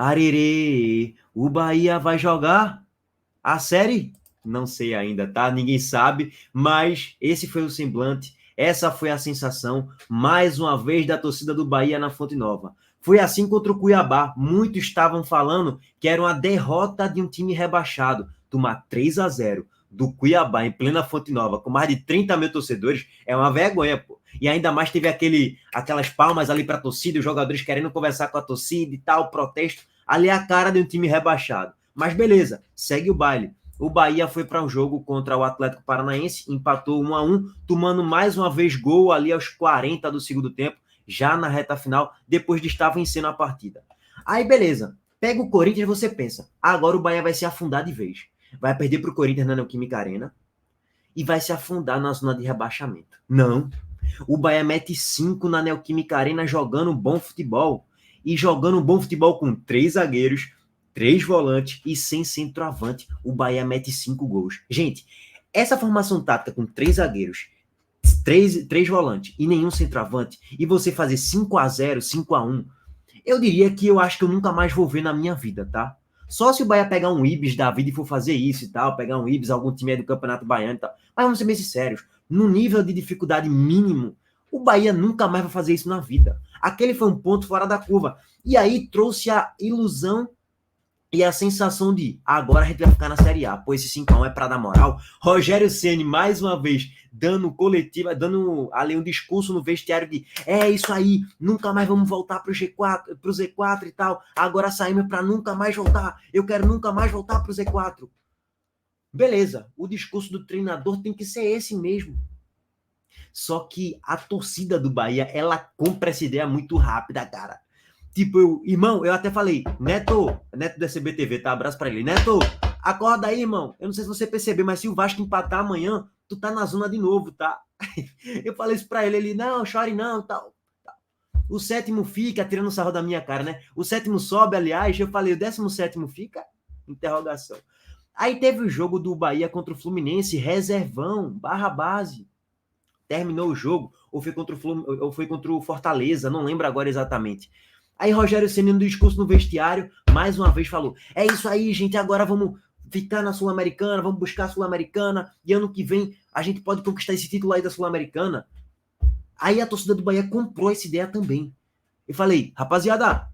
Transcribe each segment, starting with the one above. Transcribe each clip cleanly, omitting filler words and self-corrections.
Arerê, o Bahia vai jogar a série? Não sei ainda, tá? Ninguém sabe, mas esse foi o semblante, essa foi a sensação, mais uma vez, da torcida do Bahia na Fonte Nova. Foi assim contra o Cuiabá. Muitos estavam falando que era uma derrota de um time rebaixado. Tomar 3-0 do Cuiabá em plena Fonte Nova, com mais de 30 mil torcedores, é uma vergonha, pô. E ainda mais teve aquelas palmas ali para a torcida, os jogadores querendo conversar com a torcida e tal, protesto. Ali é a cara de um time rebaixado. Mas beleza, segue o baile. O Bahia foi para um jogo contra o Atlético Paranaense, empatou 1-1, tomando mais uma vez gol ali aos 40 do segundo tempo, já na reta final, depois de estar vencendo a partida. Aí beleza, pega o Corinthians e você pensa, agora o Bahia vai se afundar de vez. Vai perder para o Corinthians na Neoquímica Arena e vai se afundar na zona de rebaixamento. Não, o Bahia mete 5 na Neoquímica Arena jogando bom futebol. E jogando bom futebol com 3 zagueiros, 3 volantes e sem centroavante. O Bahia mete 5 gols. Gente, essa formação tática com 3 zagueiros, 3 volantes e nenhum centroavante, e você fazer 5-0, 5-1, eu diria que eu acho que eu nunca mais vou ver na minha vida, tá? Só se o Bahia pegar um Ibis da vida e for fazer isso e tal, pegar um Ibis, algum time aí do Campeonato Baiano e tal. Mas vamos ser bem sinceros, no nível de dificuldade mínimo, o Bahia nunca mais vai fazer isso na vida. Aquele foi um ponto fora da curva. E aí trouxe a ilusão e a sensação de agora a gente vai ficar na Série A, pois esse 5-1 é para dar moral. Rogério Ceni mais uma vez dando coletiva, dando ali um discurso no vestiário de é isso aí, nunca mais vamos voltar pro G4, pro Z4 e tal. Agora saímos para nunca mais voltar. Eu quero nunca mais voltar pro Z4. Beleza, o discurso do treinador tem que ser esse mesmo. Só que a torcida do Bahia, ela compra essa ideia muito rápida, cara. Tipo, irmão, eu até falei, Neto do SBTV, tá? Abraço pra ele. Neto, acorda aí, irmão. Eu não sei se você percebeu, mas se o Vasco empatar amanhã, tu tá na zona de novo, tá? Eu falei isso pra ele, ele, não, chore não, tal. O 7º fica, tirando sarro da minha cara, né? O 7º sobe, aliás, eu falei, o 17º fica? Interrogação. Aí teve o jogo do Bahia contra o Fluminense, reservão, barra base. Terminou o jogo, ou foi contra o Fortaleza, não lembro agora exatamente. Aí Rogério Ceni no discurso no vestiário, mais uma vez falou, é isso aí, gente, agora vamos ficar na Sul-Americana, vamos buscar a Sul-Americana, e ano que vem a gente pode conquistar esse título aí da Sul-Americana. Aí a torcida do Bahia comprou essa ideia também. Eu falei, rapaziada,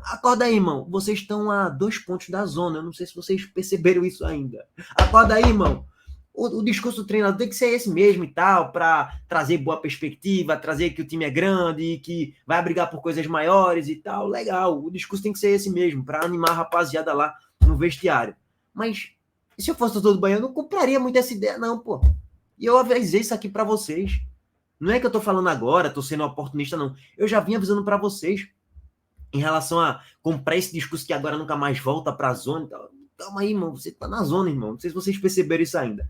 acorda aí, irmão, vocês estão a 2 pontos da zona, eu não sei se vocês perceberam isso ainda. Acorda aí, irmão. O discurso do treinador tem que ser esse mesmo e tal, para trazer boa perspectiva, trazer que o time é grande e que vai brigar por coisas maiores e tal. Legal, o discurso tem que ser esse mesmo, para animar a rapaziada lá no vestiário. Mas se eu fosse torcedor do Bahia, eu não compraria muito essa ideia, não, pô. E eu avisei isso aqui para vocês. Não é que eu tô falando agora, tô sendo oportunista, não. Eu já vim avisando para vocês em relação a comprar esse discurso que agora nunca mais volta para a zona e tal. Calma aí, irmão, você tá na zona, irmão. Não sei se vocês perceberam isso ainda.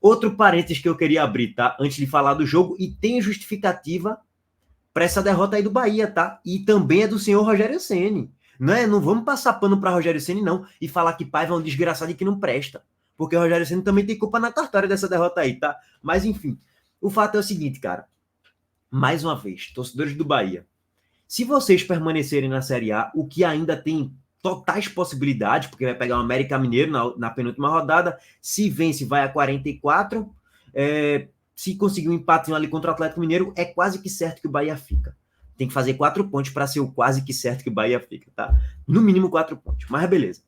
Outro parênteses que eu queria abrir, tá? Antes de falar do jogo, e tem justificativa para essa derrota aí do Bahia, tá? E também é do senhor Rogério Ceni. Não vamos passar pano para Rogério Ceni, não, e falar que Paiva é um desgraçado e que não presta. Porque o Rogério Ceni também tem culpa na cartória dessa derrota aí, tá? Mas, enfim, o fato é o seguinte, cara. Mais uma vez, torcedores do Bahia, se vocês permanecerem na Série A, o que ainda tem totais possibilidades, porque vai pegar o América Mineiro na penúltima rodada, se vence vai a 44, se conseguir um empate ali contra o Atlético Mineiro, é quase que certo que o Bahia fica. Tem que fazer 4 pontos para ser o quase que certo que o Bahia fica, tá? No mínimo 4 pontos, mas beleza.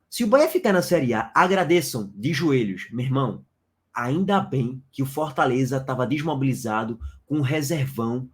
Se o Bahia ficar na Série A, agradeçam de joelhos, meu irmão, ainda bem que o Fortaleza estava desmobilizado com um reservão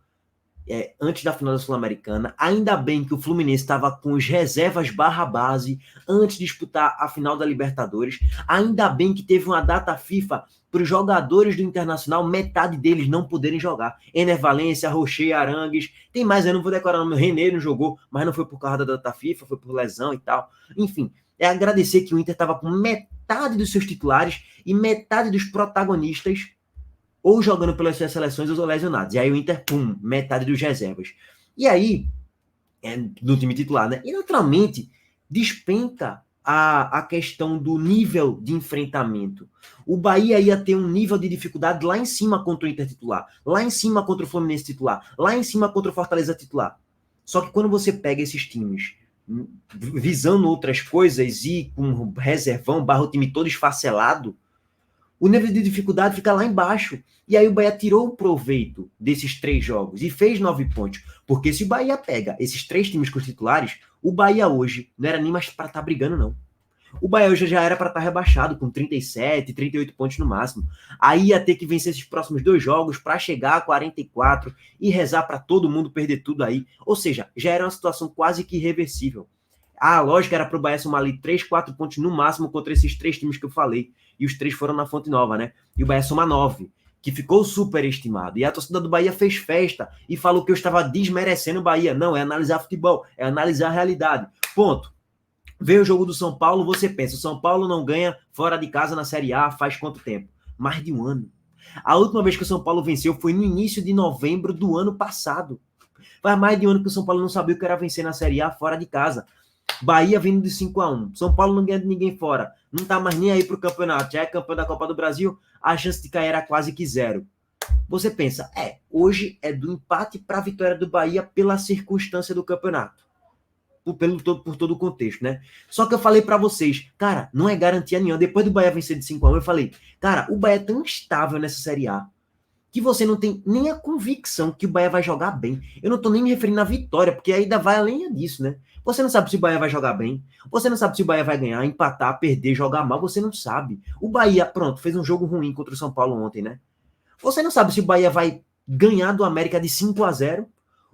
antes da final da Sul-Americana. Ainda bem que o Fluminense estava com os reservas barra base antes de disputar a final da Libertadores. Ainda bem que teve uma data FIFA para os jogadores do Internacional, metade deles não poderem jogar. Ener Valencia, Rocher, Arangues, tem mais, eu não vou decorar o nome, René não jogou, mas não foi por causa da data FIFA, foi por lesão e tal. Enfim, é agradecer que o Inter estava com metade dos seus titulares e metade dos protagonistas ou jogando pelas suas seleções ou lesionados. E aí o Inter, pum, metade dos reservas. E aí, do time titular, né? E naturalmente, despenca a questão do nível de enfrentamento. O Bahia ia ter um nível de dificuldade lá em cima contra o Inter titular, lá em cima contra o Fluminense titular, lá em cima contra o Fortaleza titular. Só que quando você pega esses times visando outras coisas e com reservão, barra o time todo esfacelado, o nível de dificuldade fica lá embaixo. E aí o Bahia tirou o proveito desses 3 jogos e fez 9 pontos. Porque se o Bahia pega esses 3 times com os titulares, o Bahia hoje não era nem mais para estar brigando, não. O Bahia hoje já era para estar rebaixado, com 37, 38 pontos no máximo. Aí ia ter que vencer esses próximos 2 jogos para chegar a 44 e rezar para todo mundo perder tudo aí. Ou seja, já era uma situação quase que irreversível. A lógica era para o Bahia somar ali 3, 4 pontos no máximo contra esses 3 times que eu falei. E os 3 foram na Fonte Nova, né? E o Bahia soma 9, que ficou superestimado. E a torcida do Bahia fez festa e falou que eu estava desmerecendo o Bahia. Não, é analisar futebol, é analisar a realidade. Ponto. Veio o jogo do São Paulo, você pensa, o São Paulo não ganha fora de casa na Série A faz quanto tempo? Mais de um ano. A última vez que o São Paulo venceu foi no início de novembro do ano passado. Faz mais de um ano que o São Paulo não sabia o que era vencer na Série A fora de casa. Bahia vindo de 5-1. São Paulo não ganha de ninguém fora. Não tá mais nem aí pro campeonato. Já é campeão da Copa do Brasil, a chance de cair era quase que 0. Você pensa, hoje é do empate para a vitória do Bahia pela circunstância do campeonato. Por todo o contexto, né? Só que eu falei para vocês, cara, não é garantia nenhuma. Depois do Bahia vencer de 5-1, eu falei, cara, o Bahia é tão estável nessa Série A que você não tem nem a convicção que o Bahia vai jogar bem. Eu não tô nem me referindo à vitória, porque ainda vai além disso, né? Você não sabe se o Bahia vai jogar bem, você não sabe se o Bahia vai ganhar, empatar, perder, jogar mal, você não sabe. O Bahia, pronto, fez um jogo ruim contra o São Paulo ontem, né? Você não sabe se o Bahia vai ganhar do América de 5-0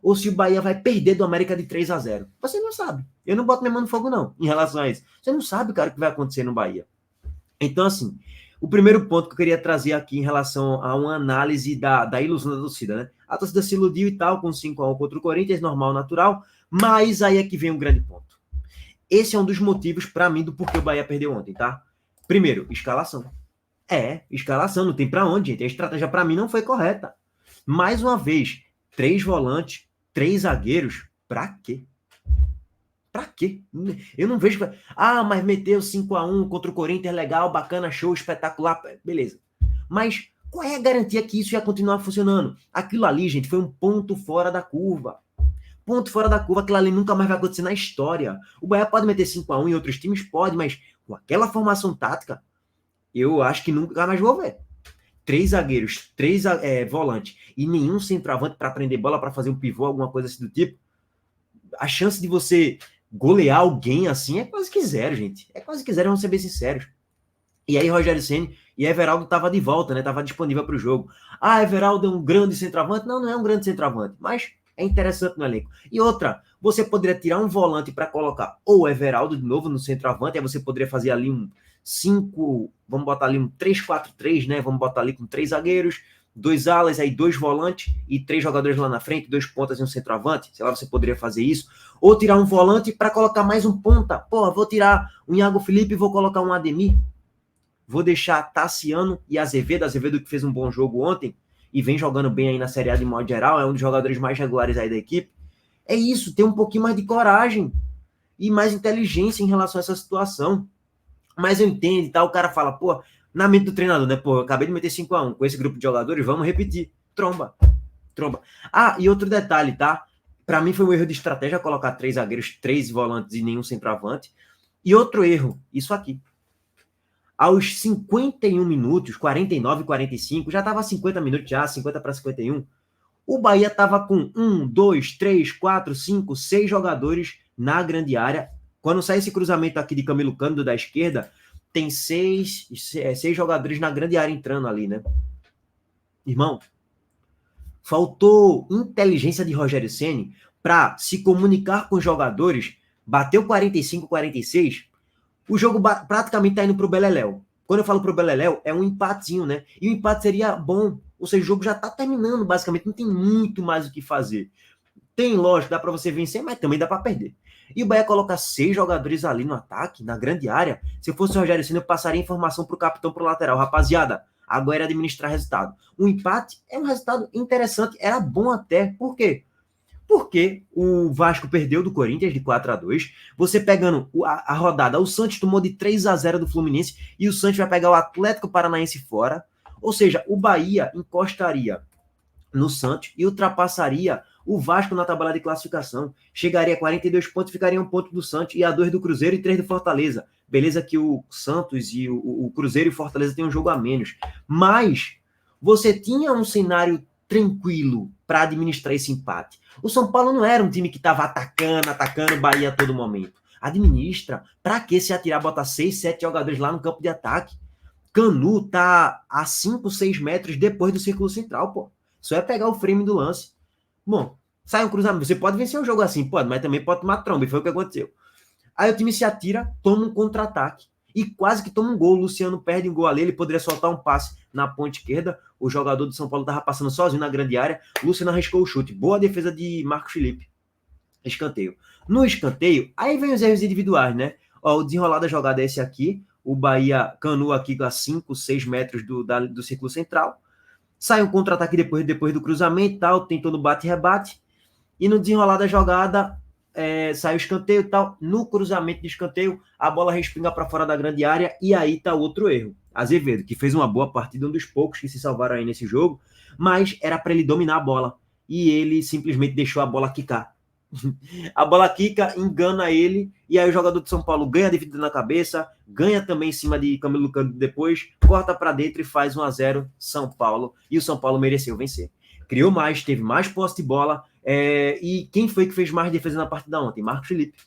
ou se o Bahia vai perder do América de 3-0. Você não sabe. Eu não boto minha mão no fogo, não, em relação a isso. Você não sabe, cara, o que vai acontecer no Bahia. Então, assim, o primeiro ponto que eu queria trazer aqui em relação a uma análise da ilusão da torcida, né? A torcida se iludiu e tal, com 5-1 contra o Corinthians, normal, natural, mas aí é que vem um grande ponto. Esse é um dos motivos, para mim, do porquê o Bahia perdeu ontem, tá? Primeiro, escalação. Escalação, não tem pra onde, gente. A estratégia, para mim, não foi correta. Mais uma vez, 3 volantes, 3 zagueiros, pra quê? Pra quê? Eu não vejo... mas meteu 5-1 contra o Corinthians, legal, bacana, show, espetacular, beleza. Mas qual é a garantia que isso ia continuar funcionando? Aquilo ali, gente, foi um ponto fora da curva. Ponto fora da curva, aquilo ali nunca mais vai acontecer na história. O Bahia pode meter 5-1 em outros times? Pode, mas com aquela formação tática, eu acho que nunca mais vou ver. 3 zagueiros, 3 volantes e nenhum centroavante para prender bola, para fazer um pivô, alguma coisa assim do tipo. A chance de você golear alguém assim é quase que 0, gente. É quase que 0, vamos ser bem sinceros. E aí Rogério Ceni e Everaldo estava de volta, né? Estava disponível para o jogo. Everaldo é um grande centroavante? Não, não é um grande centroavante, mas é interessante no elenco. E outra, você poderia tirar um volante para colocar ou Everaldo de novo no centroavante, aí você poderia fazer ali um 5, vamos botar ali um 3-4-3, né? Vamos botar ali com 3 zagueiros, 2 alas, aí 2 volantes e 3 jogadores lá na frente, 2 pontas e um centroavante. Sei lá, você poderia fazer isso. Ou tirar um volante para colocar mais um ponta. Porra, vou tirar um Iago Felipe e vou colocar um Ademir. Vou deixar Tassiano e Azevedo que fez um bom jogo ontem e vem jogando bem aí na Série A de modo geral, é um dos jogadores mais regulares aí da equipe. É isso, ter um pouquinho mais de coragem e mais inteligência em relação a essa situação. Mas eu entendo e tal, o cara fala, pô, na mente do treinador, né? Pô, eu acabei de meter 5-1 com esse grupo de jogadores, vamos repetir. Tromba. E outro detalhe, tá? Para mim foi um erro de estratégia colocar 3 zagueiros, 3 volantes e nenhum centroavante. E outro erro, isso aqui. Aos 51 minutos, 49, 45, já estava 50 minutos já, 50 para 51, o Bahia estava com 1, 2, 3, 4, 5, 6 jogadores na grande área. Quando sai esse cruzamento aqui de Camilo Cândido da esquerda, tem 6 jogadores na grande área entrando ali, né? Irmão, faltou inteligência de Rogério Ceni para se comunicar com os jogadores, bateu 45, 46, o jogo praticamente está indo para o Beleléu. Quando eu falo para o Beleléu, é um empatezinho, né? E o empate seria bom. Ou seja, o jogo já está terminando, basicamente. Não tem muito mais o que fazer. Tem, lógico, dá para você vencer, mas também dá para perder. E o Bahia coloca 6 jogadores ali no ataque, na grande área. Se eu fosse o Rogério Ceni, eu passaria informação para o capitão, para o lateral. Rapaziada, agora é administrar resultado. O empate é um resultado interessante. Era bom até. Por quê? Porque o Vasco perdeu do Corinthians de 4-2. Você pegando a rodada, o Santos tomou de 3-0 do Fluminense e o Santos vai pegar o Atlético Paranaense fora. Ou seja, o Bahia encostaria no Santos e ultrapassaria O Vasco, na tabela de classificação, chegaria a 42 pontos, ficaria 1 ponto do Santos, e a 2 do Cruzeiro e 3 do Fortaleza. Beleza que o Santos e o Cruzeiro e o Fortaleza têm um jogo a menos. Mas você tinha um cenário tranquilo para administrar esse empate. O São Paulo não era um time que estava atacando o Bahia a todo momento. Administra. Para que se atirar, botar 6, 7 jogadores lá no campo de ataque? Canu tá a 5, 6 metros depois do círculo central, pô. Só é pegar o frame do lance. Bom, sai um cruzamento. Você pode vencer um jogo assim, pode, mas também pode tomar tromba, e foi o que aconteceu. Aí o time se atira, toma um contra-ataque e quase que toma um gol. O Luciano perde um gol ali, ele poderia soltar um passe na ponta esquerda. O jogador do São Paulo estava passando sozinho na grande área. O Luciano arriscou o chute. Boa defesa de Marcos Felipe. Escanteio. No escanteio, aí vem os erros individuais, né? Ó, o desenrolar da jogada é esse aqui. O Bahia Canu aqui a 5, 6 metros do círculo central. Sai um contra-ataque depois do cruzamento e tal, tentou no bate-rebate. E no desenrolar da jogada, sai o escanteio e tal. No cruzamento de escanteio, a bola respinga para fora da grande área. E aí tá outro erro. Azevedo, que fez uma boa partida, um dos poucos que se salvaram aí nesse jogo. Mas era para ele dominar a bola. E ele simplesmente deixou a bola quicar. A bola quica, engana ele, e aí o jogador de São Paulo ganha a dividida na cabeça, ganha também em cima de Camilo Cândido depois, corta para dentro e faz 1-0 São Paulo, e o São Paulo mereceu vencer. Criou mais, teve mais posse de bola, e quem foi que fez mais defesa na partida ontem? Marcos Felipe.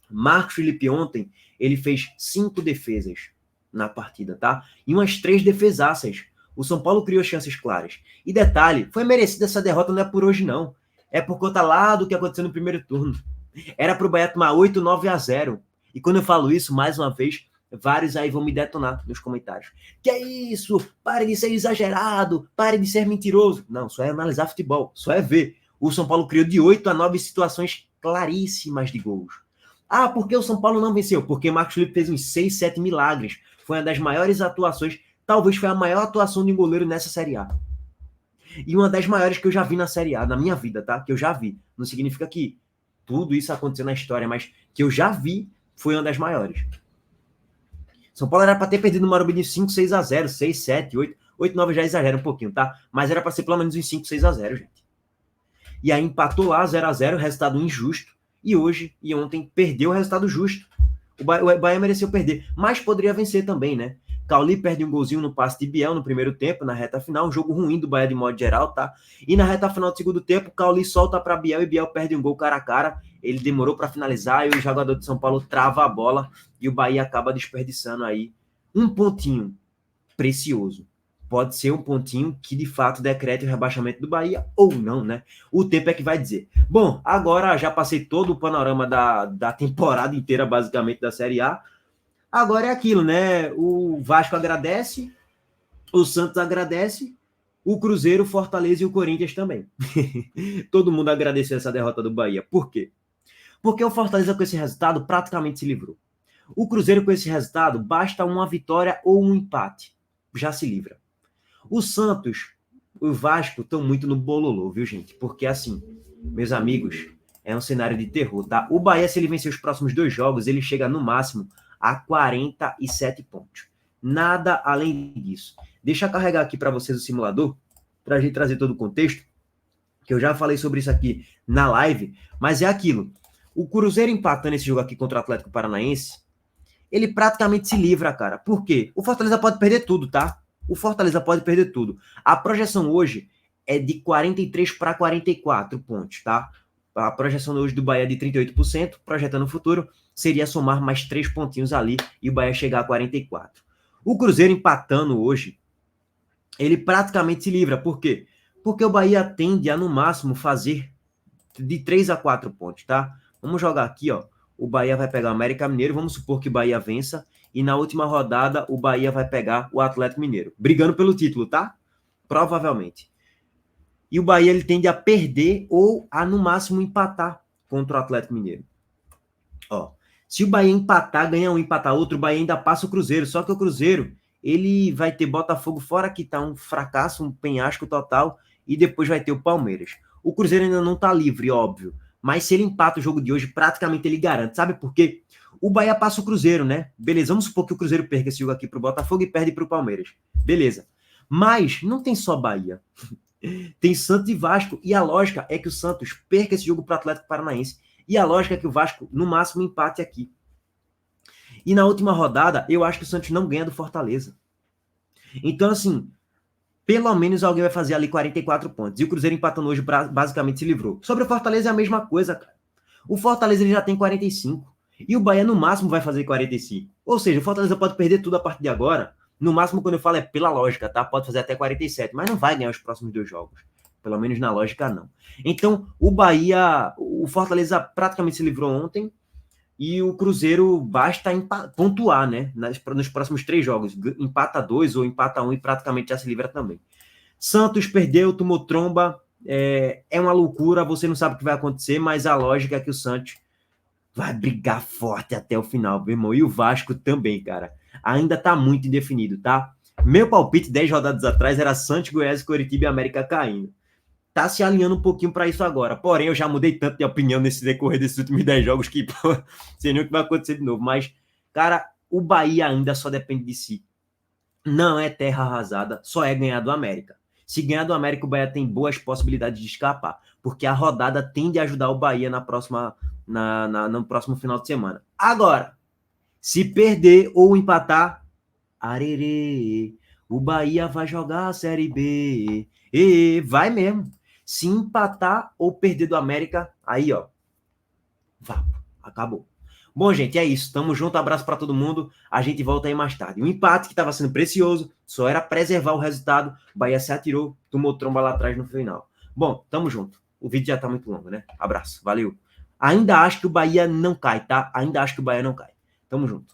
Marcos Felipe ontem, ele fez 5 defesas na partida, tá? E umas 3 defesaças. O São Paulo criou chances claras. E detalhe, foi merecida essa derrota, não é por hoje não. É por conta lá do que aconteceu no primeiro turno. Era pro Bahia tomar 8, 9-0. E quando eu falo isso, mais uma vez, vários aí vão me detonar nos comentários. Que é isso? Pare de ser exagerado, pare de ser mentiroso. Não, só é analisar futebol, só é ver. O São Paulo criou de 8 a 9 situações claríssimas de gols. Ah, por que o São Paulo não venceu? Porque Marcos Felipe fez uns 6, 7 milagres. Foi uma das maiores atuações, talvez foi a maior atuação de um goleiro nessa Série A. E uma das maiores que eu já vi na Série A, na minha vida, tá? Que eu já vi. Não significa que tudo isso aconteceu na história, mas que eu já vi foi uma das maiores. São Paulo era para ter perdido no Morumbi de 5, 6-0, 6, 7, 8. 8, 9 já exagera um pouquinho, tá? Mas era para ser pelo menos uns 5, 6-0, gente. E aí empatou lá, 0-0, resultado injusto. E hoje, e ontem, perdeu o resultado justo. O Bahia mereceu perder, mas poderia vencer também, né? Cauli perde um golzinho no passe de Biel no primeiro tempo, na reta final, um jogo ruim do Bahia de modo geral, tá? E na reta final do segundo tempo, Cauli solta para Biel e Biel perde um gol cara a cara. Ele demorou para finalizar e o jogador de São Paulo trava a bola e o Bahia acaba desperdiçando aí um pontinho precioso. Pode ser um pontinho que de fato decrete o rebaixamento do Bahia ou não, né? O tempo é que vai dizer. Bom, agora já passei todo o panorama da temporada inteira, basicamente, da Série A. Agora é aquilo, né? O Vasco agradece, o Santos agradece, o Cruzeiro, o Fortaleza e o Corinthians também. Todo mundo agradeceu essa derrota do Bahia. Por quê? Porque o Fortaleza com esse resultado praticamente se livrou. O Cruzeiro com esse resultado, basta uma vitória ou um empate. Já se livra. O Santos, o Vasco estão muito no bololô, viu, gente? Porque assim, meus amigos, é um cenário de terror, tá? O Bahia, se ele vencer os próximos 2 jogos, ele chega no máximo a 47 pontos. Nada além disso. Deixa eu carregar aqui para vocês o simulador, para a gente trazer todo o contexto, que eu já falei sobre isso aqui na live, mas é aquilo. O Cruzeiro empatando esse jogo aqui contra o Atlético Paranaense, ele praticamente se livra, cara. Por quê? O Fortaleza pode perder tudo, tá? O Fortaleza pode perder tudo. A projeção hoje é de 43 para 44 pontos, tá? A projeção hoje do Bahia é de 38%, projetando o futuro, seria somar mais 3 pontinhos ali e o Bahia chegar a 44. O Cruzeiro empatando hoje, ele praticamente se livra. Por quê? Porque o Bahia tende a, no máximo, fazer de 3 a 4 pontos, tá? Vamos jogar aqui, ó. O Bahia vai pegar o América Mineiro, vamos supor que o Bahia vença, e na última rodada o Bahia vai pegar o Atlético Mineiro, brigando pelo título, tá? Provavelmente. E o Bahia ele tende a perder ou a, no máximo, empatar contra o Atlético Mineiro. Ó, se o Bahia empatar, ganhar um, empatar outro, o Bahia ainda passa o Cruzeiro. Só que o Cruzeiro, ele vai ter Botafogo fora, que tá um fracasso, um penhasco total, e depois vai ter o Palmeiras. O Cruzeiro ainda não tá livre, óbvio. Mas se ele empata o jogo de hoje, praticamente ele garante. Sabe por quê? O Bahia passa o Cruzeiro, né? Beleza, vamos supor que o Cruzeiro perca esse jogo aqui pro Botafogo e perde pro Palmeiras. Beleza. Mas não tem só Bahia. Tem Santos e Vasco. E a lógica é que o Santos perca esse jogo para o Atlético Paranaense. E a lógica é que o Vasco, no máximo, empate aqui. E na última rodada, eu acho que o Santos não ganha do Fortaleza. Então, assim, pelo menos alguém vai fazer ali 44 pontos. E o Cruzeiro empatando hoje basicamente se livrou. Sobre o Fortaleza é a mesma coisa, cara. O Fortaleza ele já tem 45. E o Bahia no máximo vai fazer 45. Ou seja, o Fortaleza pode perder tudo a partir de agora. No máximo, quando eu falo, é pela lógica, tá? Pode fazer até 47, mas não vai ganhar os próximos 2 jogos. Pelo menos na lógica, não. Então, o Bahia, o Fortaleza praticamente se livrou ontem. E o Cruzeiro basta pontuar, né? Nos próximos 3 jogos. Empata 2 ou empata 1 e praticamente já se livra também. Santos perdeu, tomou tromba. É uma loucura, você não sabe o que vai acontecer, mas a lógica é que o Santos vai brigar forte até o final, meu irmão. E o Vasco também, cara. Ainda tá muito indefinido, tá? Meu palpite 10 rodadas atrás era Santos, Goiás, Coritiba e América caindo. Tá se alinhando um pouquinho para isso agora. Porém, eu já mudei tanto de opinião nesse decorrer desses últimos 10 jogos que, pô, sei nem o que vai acontecer de novo. Mas, cara, o Bahia ainda só depende de si. Não é terra arrasada, só é ganhar do América. Se ganhar do América, o Bahia tem boas possibilidades de escapar, porque a rodada tende a ajudar o Bahia no próximo final de semana. Agora, se perder ou empatar, arerê, o Bahia vai jogar a Série B. Vai mesmo. Se empatar ou perder do América, aí, ó, vá, acabou. Bom, gente, é isso. Tamo junto. Abraço para todo mundo. A gente volta aí mais tarde. O empate que estava sendo precioso só era preservar o resultado. O Bahia se atirou, tomou tromba lá atrás no final. Bom, tamo junto. O vídeo já tá muito longo, né? Abraço. Valeu. Ainda acho que o Bahia não cai, tá? Ainda acho que o Bahia não cai. Tamo junto.